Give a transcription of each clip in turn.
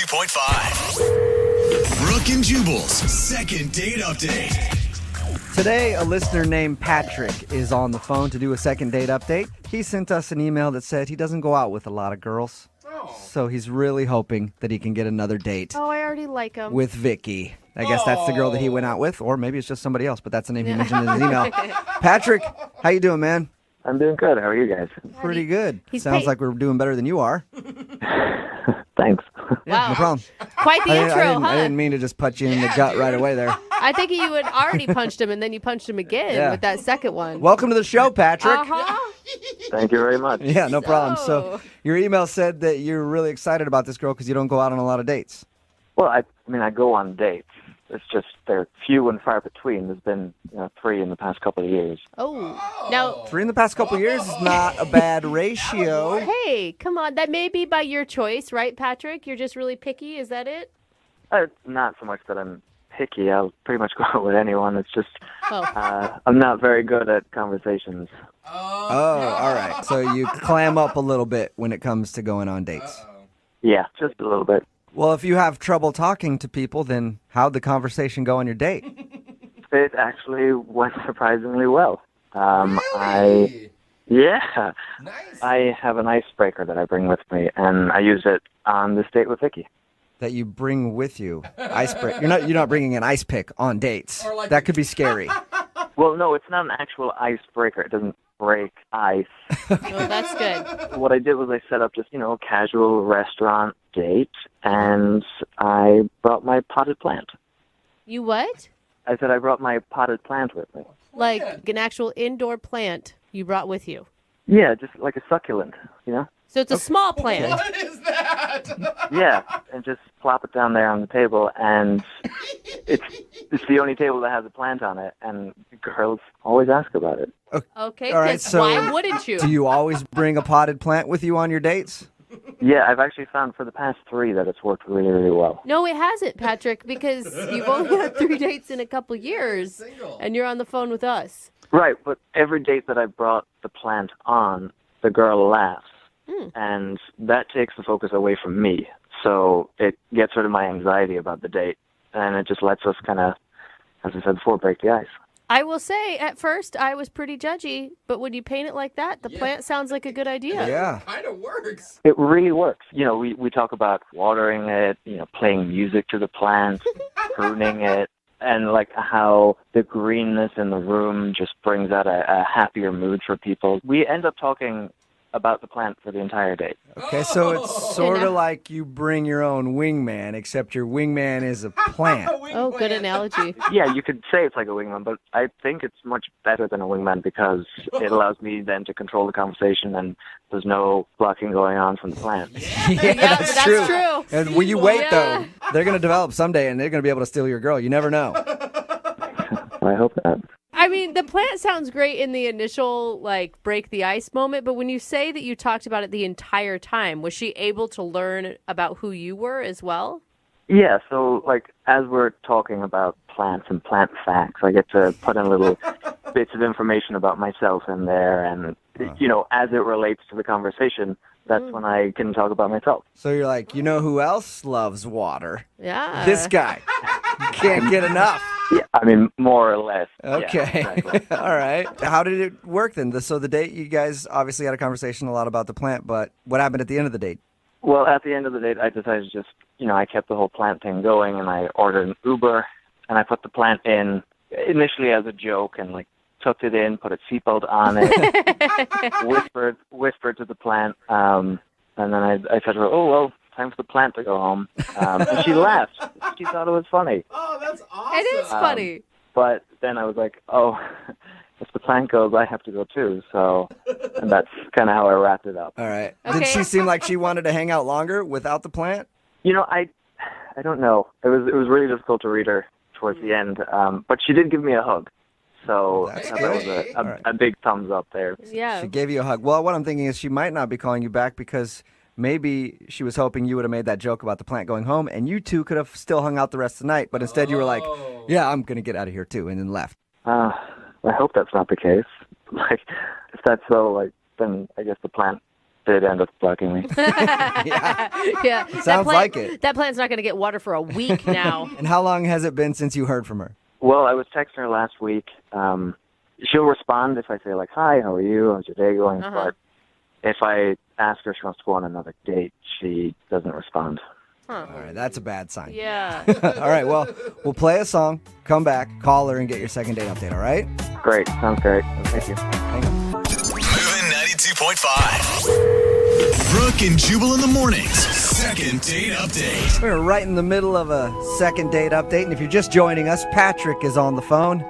92.5. Brooke and Jubal's second date update. Today, a listener named Patrick is on the phone to do a second date update. He sent us an email that said he doesn't go out with a lot of girls. So he's really hoping that he can get another date Oh, I already like him. with Vicky. I guess that's the girl that he went out with, or maybe it's just somebody else, but that's the name he mentioned in his email. Patrick, how you doing, man? I'm doing good. How are you guys? Pretty good. He's Sounds paid. like we're doing better than you are. Thanks. Yeah, no problem. Quite the intro, I didn't mean to just punch you in the gut right away there. I think you had already punched him, and then you punched him again with that second one. Welcome to the show, Patrick. Thank you very much. Yeah, no problem. So your email said that you're really excited about this girl because you don't go out on a lot of dates. Well, I go on dates. It's just they're few and far between. There's been 3 in the past couple of years. Oh, now, 3 in the past couple of years is not a bad ratio. hey, come on. That may be by your choice, right, Patrick? You're just really picky. Is that it? Not so much that I'm picky. I'll pretty much go out with anyone. It's just Oh. I'm not very good at conversations. Oh, all right. So you clam up a little bit when it comes to going on dates. Yeah, just a little bit. Well, if you have trouble talking to people, then how'd the conversation go on your date? It actually went surprisingly well. Really? Yeah. Nice. I have an icebreaker that I bring with me, and I use it on this date with Vicky. That you bring with you. You're not bringing an ice pick on dates. Or like That could be scary. Well, no, it's not an actual icebreaker. It doesn't break ice. Oh, that's good. What I did was I set up just, a casual restaurant date, and I brought my potted plant. You what? I said I brought my potted plant with me. Like an actual indoor plant you brought with you. Yeah, just like a succulent, So it's a small plant. What is that? Yeah, and just plop it down there on the table, and it's the only table that has a plant on it, and girls always ask about it. Okay, All right, 'cause so why wouldn't you? Do you always bring a potted plant with you on your dates? Yeah, I've actually found for the past 3 that it's worked really, really well. No, it hasn't, Patrick, because you've only had 3 dates in a couple years, Single. and you're on the phone with us. Right, but every date that I brought the plant on, the girl laughs. And that takes the focus away from me. So it gets rid of my anxiety about the date. And it just lets us kind of, as I said before, break the ice. I will say, at first, I was pretty judgy, but when you paint it like that, the plant sounds like a good idea. Yeah. Kind of works. It really works. We talk about watering it, playing music to the plant, pruning it, and like how the greenness in the room just brings out a happier mood for people. We end up talking about the plant for the entire date. Okay, so it's sort of like you bring your own wingman, except your wingman is a plant. Oh, good analogy. Yeah, you could say it's like a wingman, but I think it's much better than a wingman because it allows me then to control the conversation and there's no blocking going on from the plant. Yeah, that's true. And when you wait, Yeah. though, they're going to develop someday, and they're going to be able to steal your girl. You never know. I hope that. I mean, the plant sounds great in the initial, break the ice moment, but when you say that you talked about it the entire time, was she able to learn about who you were as well? Yeah, so as we're talking about plants and plant facts, I get to put in little bits of information about myself in there, and as it relates to the conversation, that's when I can talk about myself. So you're like, you know who else loves water? Yeah. This guy. Can't get enough. Yeah, I mean, more or less. Okay. Yeah, exactly. All right. How did it work then? So the date, you guys obviously had a conversation a lot about the plant, but what happened at the end of the date? Well, at the end of the date, I decided to just, I kept the whole plant thing going, and I ordered an Uber, and I put the plant in initially as a joke, and tucked it in, put a seatbelt on it, whispered to the plant, and then I said to her, "Oh well, time for the plant to go home," and she laughed. She thought it was funny. Oh, that's awesome. It is funny. But then I was like, "Oh, if the plant goes, I have to go too." So, and that's kind of how I wrapped it up. All right. Okay. Did she seem like she wanted to hang out longer without the plant? I don't know. It was really difficult to read her towards the end, but she did give me a hug. So That's that was good. All right. a big thumbs up there. Yeah. She gave you a hug. Well, what I'm thinking is she might not be calling you back because maybe she was hoping you would have made that joke about the plant going home and you two could have still hung out the rest of the night. But instead you were like, yeah, I'm going to get out of here too, and then left. I hope that's not the case. If that's so, then I guess the plant did end up blocking me. Yeah. Sounds like it. That plant's not going to get water for a week now. And how long has it been since you heard from her? Well, I was texting her last week. She'll respond if I say, like, hi, how are you? How's your day going? But if I ask her if she wants to go on another date, she doesn't respond. All right, that's a bad sign. Yeah. All right, well, we'll play a song, come back, call her, and get your second date update, all right? Great. Sounds great. Thank you. Hang on. Moving 92.5. Brooke and Jubal in the mornings. Second date update. We're right in the middle of a second date update, and if you're just joining us, Patrick is on the phone.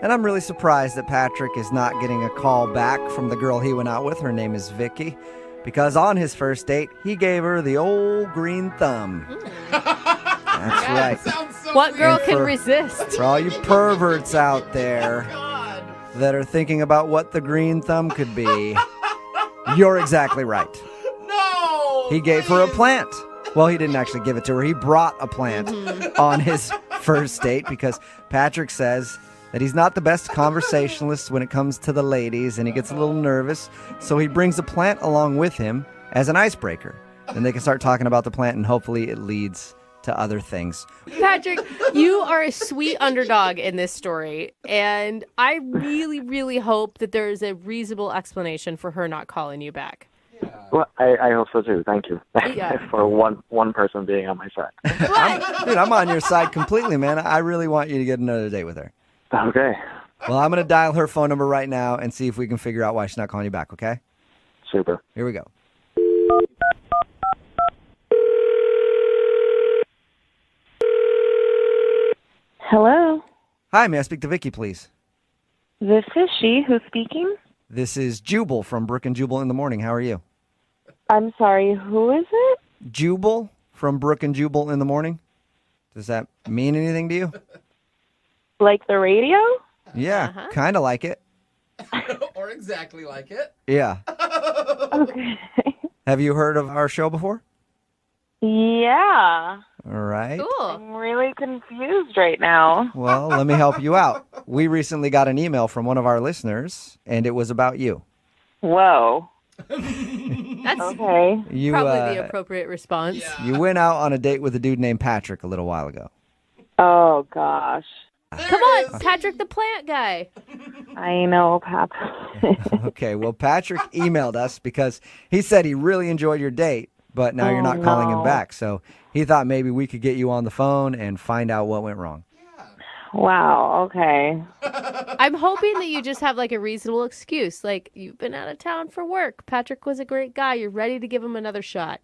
And I'm really surprised that Patrick is not getting a call back from the girl he went out with. Her name is Vicky. Because on his first date, he gave her the old green thumb. That's right. Sounds so What girl weird. can resist? For all you perverts out there God. that are thinking about what the green thumb could be, you're exactly right. No. He gave her a plant. Well, he didn't actually give it to her. He brought a plant on his first date because Patrick says that he's not the best conversationalist when it comes to the ladies, and he gets a little nervous. So he brings a plant along with him as an icebreaker. Then they can start talking about the plant, and hopefully it leads to other things. Patrick, you are a sweet underdog in this story, and I really, really hope that there is a reasonable explanation for her not calling you back. Well, I hope so, too. Thank you. Yeah. For one person being on my side. I'm on your side completely, man. I really want you to get another date with her. Okay. Well, I'm going to dial her phone number right now and see if we can figure out why she's not calling you back, okay? Super. Here we go. Hello, Hi, may I speak to Vicky, please? this is she who's speaking. This is Jubal from Brooke and Jubal in the Morning. How are you? I'm sorry, who is it? Jubal from Brooke and Jubal in the Morning. Does that mean anything to you? Like the radio? Yeah, kind of like it. Or exactly like it. Yeah. Okay. Have you heard of our show before? Yeah. All right. Cool. I'm really confused right now. Well, let me help you out. We recently got an email from one of our listeners, and it was about you. Whoa. That's Okay. You, probably the appropriate response. Yeah. you went out on a date with a dude named Patrick a little while ago. Oh, gosh. Come on, Patrick the plant guy. I know, Pap. Okay, well, Patrick emailed us because he said he really enjoyed your date, but now you're not calling him no. back. So he thought maybe we could get you on the phone and find out what went wrong. Wow, okay. I'm hoping that you just have like a reasonable excuse. Like, you've been out of town for work. Patrick was a great guy. You're ready to give him another shot.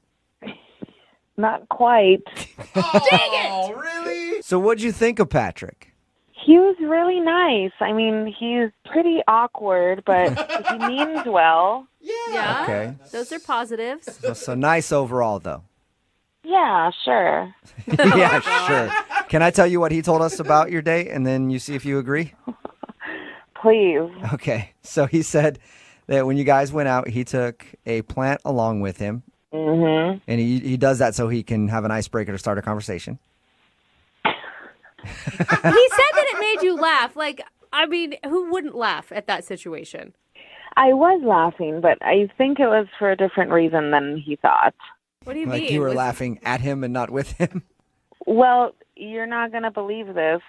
Not quite. Oh, really? So what'd you think of Patrick? He was really nice. I mean, he's pretty awkward, but he means well. Yeah. Okay. Those are positives. So nice overall, though. Yeah, sure. Yeah, sure. Can I tell you what he told us about your date, and then you see if you agree? Please. Okay. So he said that when you guys went out, he took a plant along with him, Mm-hmm. and he does that so he can have an icebreaker to start a conversation. He said that it made you laugh. Like, I mean, who wouldn't laugh at that situation? I was laughing, but I think it was for a different reason than he thought. What do you Like mean? you were Was- laughing at him and not with him. Well, you're not going to believe this,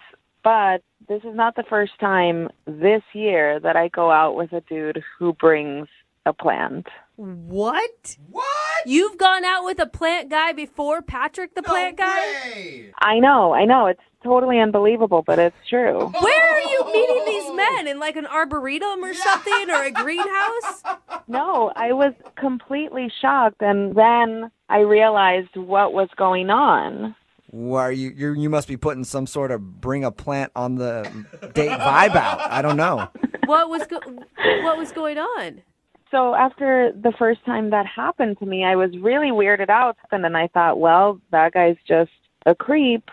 but this is not the first time this year that I go out with a dude who brings a plant. What? What? You've gone out with a plant guy before Patrick the plant guy? Way. I know. It's totally unbelievable, but it's true. Where are you meeting these men? In like an arboretum or something, or a greenhouse? No, I was completely shocked, and then I realized what was going on. Why you must be putting some sort of bring a plant on the date vibe out. I don't know. What was going on? So after the first time that happened to me, I was really weirded out, and then I thought, well, that guy's just a creep.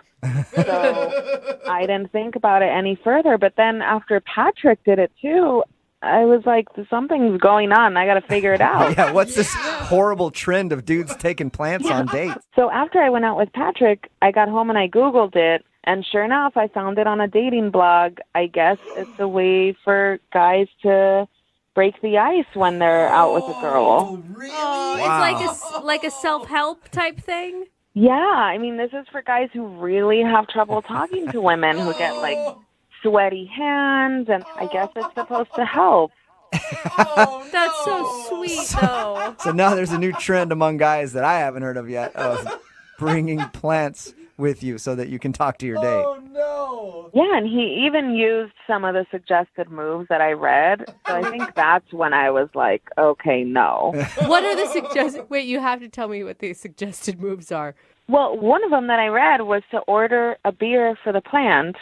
So I didn't think about it any further. But then after Patrick did it too, I was like, something's going on. I got to figure it out. Yeah, what's this horrible trend of dudes taking plants on dates? So after I went out with Patrick, I got home and I Googled it. And sure enough, I found it on a dating blog. I guess it's a way for guys to break the ice when they're out with a girl. Oh, really? Oh, it's like a self-help type thing. Yeah, I mean, this is for guys who really have trouble talking to women who get like sweaty hands, and I guess it's supposed to help. Oh, That's so sweet, though. So now there's a new trend among guys that I haven't heard of yet of bringing plants with you so that you can talk to your date. Oh, no. Yeah, and he even used some of the suggested moves that I read. So I think that's when I was like, okay, no. What are the suggested? Wait, you have to tell me what the suggested moves are. Well, one of them that I read was to order a beer for the plant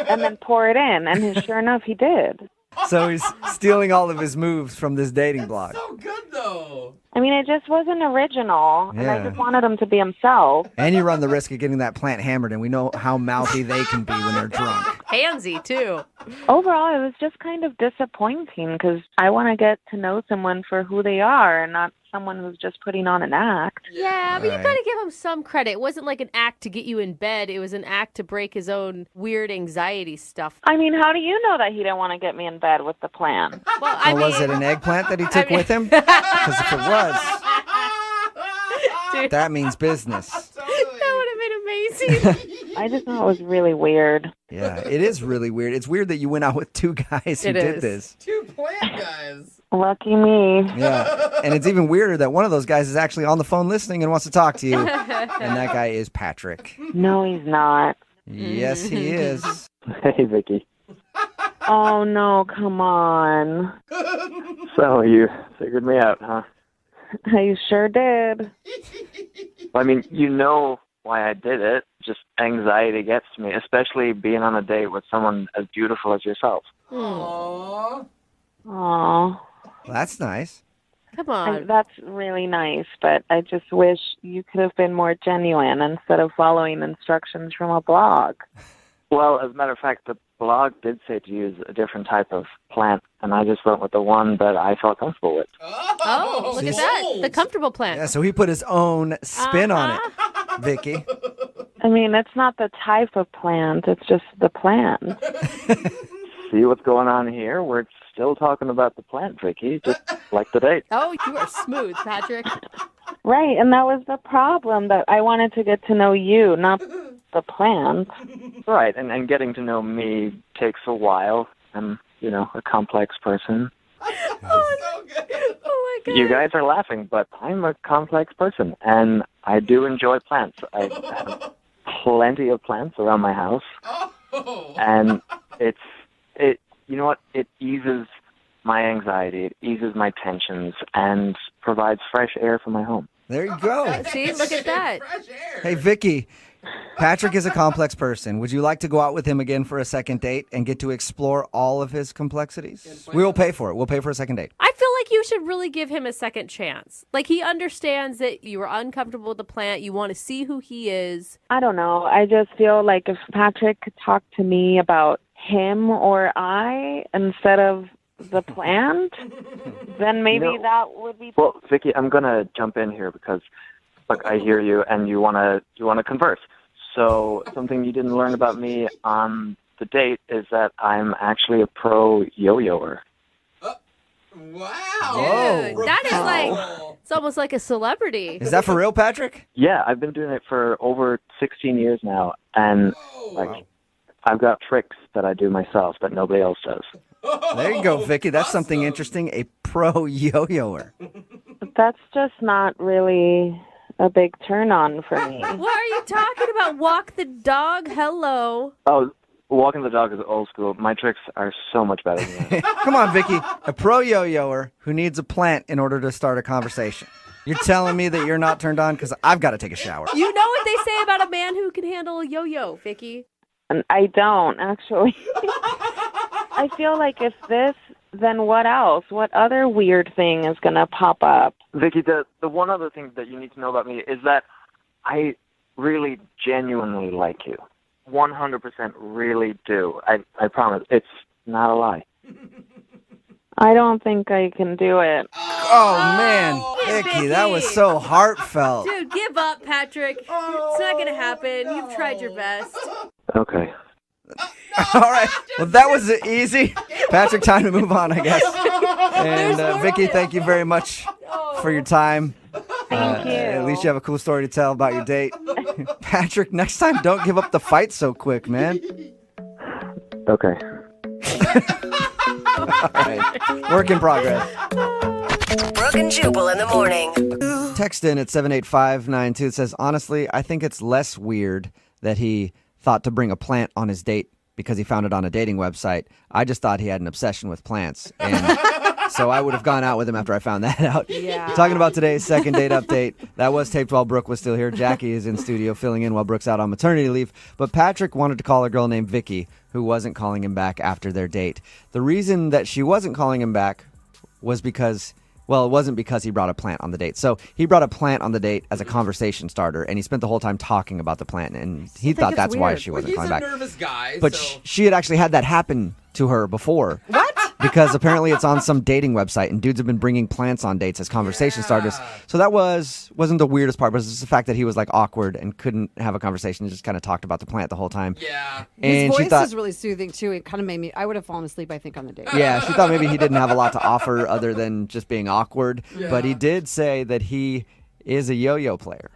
and then pour it in. And sure enough, he did. So he's stealing all of his moves from this dating blog. So good, though. I mean, it just wasn't original. And I Yeah. just wanted him to be himself. And you run the risk of getting that plant hammered, and we know how mouthy they can be when they're drunk. Handsy, too. Overall, it was just kind of disappointing because I want to get to know someone for who they are and not someone who's just putting on an act. Yeah, but Right. you gotta give him some credit. It wasn't like an act to get you in bed. It was an act to break his own weird anxiety stuff. I mean, how do you know that he didn't want to get me in bed with the plan? Well, I Or was mean, it an eggplant that he took mean- with him? Because if it was, dude, that means business. that would have been amazing. I just thought it was really weird. Yeah, it is really weird. It's weird that you went out with two guys who It did is. this. 2 plant guys. Lucky me. Yeah, and it's even weirder that one of those guys is actually on the phone listening and wants to talk to you. And that guy is Patrick. No, he's not. Yes, he is. Hey, Vicky. Oh, no, come on. So you figured me out, huh? I sure did. Well, I mean, you know why I did it. Just anxiety gets to me, especially being on a date with someone as beautiful as yourself. Aww. Aw. Well, that's nice. Come on. That's really nice, but I just wish you could have been more genuine instead of following instructions from a blog. Well, as a matter of fact, the blog did say to use a different type of plant, and I just went with the one that I felt comfortable with. Oh, look at that. The comfortable plant. Yeah, so he put his own spin on it, Vicky. I mean, it's not the type of plant, it's just the plant. See what's going on here? We're still talking about the plant, Vicky, just like the date. Oh, you are smooth, Patrick. Right, and that was the problem, that I wanted to get to know you, not the plant. Right, and getting to know me takes a while. I'm, a complex person. So good. Oh, my God. You guys are laughing, but I'm a complex person, and I do enjoy plants. I have plenty of plants around my house, Oh. and you know what? It eases my anxiety, it eases my tensions, and provides fresh air for my home. There you go. See, look at that. Fresh air. Hey, Vicky, Patrick is a complex person. Would you like to go out with him again for a second date and get to explore all of his complexities? We will pay for it. We'll pay for a second date. I feel like you should really give him a second chance. Like, he understands that you were uncomfortable with the plant. You want to see who he is. I don't know, I just feel like if Patrick could talk to me about him or I instead of the plant, then maybe that would be... Well, Vicky, I'm gonna jump in here because, look, I hear you, and you wanna converse. So something you didn't learn about me on the date is that I'm actually a pro yo-yoer. Wow. Whoa. Dude, that is like, Professional. it's almost like a celebrity. Is that for real, Patrick? Yeah, I've been doing it for over 16 years now, and Whoa. I've got tricks that I do myself that nobody else does. There you go, Vicky. That's something interesting. A pro yo-yoer. That's just not really a big turn on for me. What are you talking about? Walk the dog? Hello. Oh, walking the dog is old school. My tricks are so much better than that. Come on, Vicky. A pro yo-yoer who needs a plant in order to start a conversation. You're telling me that you're not turned on because I've got to take a shower. You know what they say about a man who can handle a yo-yo, Vicky? And I don't, actually. I feel like if this, then what else? What other weird thing is going to pop up? Vicky, the one other thing that you need to know about me is that I really genuinely like you. 100% really do. I promise. It's not a lie. I don't think I can do it. Oh, man. Vicky, that was so heartfelt. Dude, give up, Patrick. It's not going to happen. You've tried your best. Okay. All right. Well, that was easy. Patrick, time to move on, I guess. And Vicky, thank you very much for your time. Thank you. At least you have a cool story to tell about your date. Patrick, next time, don't give up the fight so quick, man. Okay. All right. Work in progress. Brooke and Jubal in the morning. Text in at 78592. It says, honestly, I think it's less weird that he thought to bring a plant on his date because he found it on a dating website. I just thought he had an obsession with plants. And so I would have gone out with him after I found that out. Yeah. Talking about today's second date update. That was taped while Brooke was still here. Jackie is in studio filling in while Brooke's out on maternity leave. But Patrick wanted to call a girl named Vicky who wasn't calling him back after their date. The reason that she wasn't calling him back was because... Well, it wasn't because he brought a plant on the date. So he brought a plant on the date as a conversation starter, and he spent the whole time talking about the plant, and he thought that's why she wasn't He's calling a back. nervous guy. But so. she had actually had that happen to her before. What? Because apparently it's on some dating website, and dudes have been bringing plants on dates as conversation starters. So that wasn't the weirdest part, but it was just the fact that he was like awkward and couldn't have a conversation and just kind of talked about the plant the whole time. Yeah. And His she voice thought, is really soothing too. It kind of made me. I would have fallen asleep, I think, on the date. yeah, she thought maybe he didn't have a lot to offer other than just being awkward. Yeah. But he did say that he is a yo-yo player.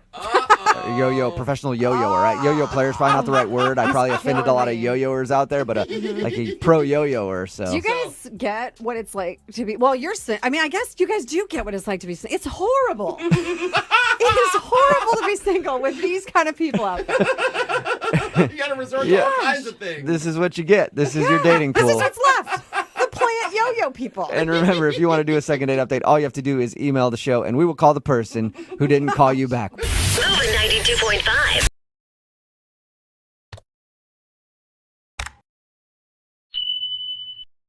Professional yo-yoer, right? Yo-yo player is probably not the right word. I probably offended a lot of yo-yoers out there, but like a pro yo-yoer. So Do you guys get what it's like to be? Well, I mean, I guess you guys do get what it's like to be. It's horrible. It is horrible to be single with these kind of people out there. You got to resort to all kinds of things. this is what you get. This is your dating pool. This is what's left. The plant yo-yo people. And remember, if you want to do a second date update, all you have to do is email the show, and we will call the person who didn't call you back. Moving 92.5.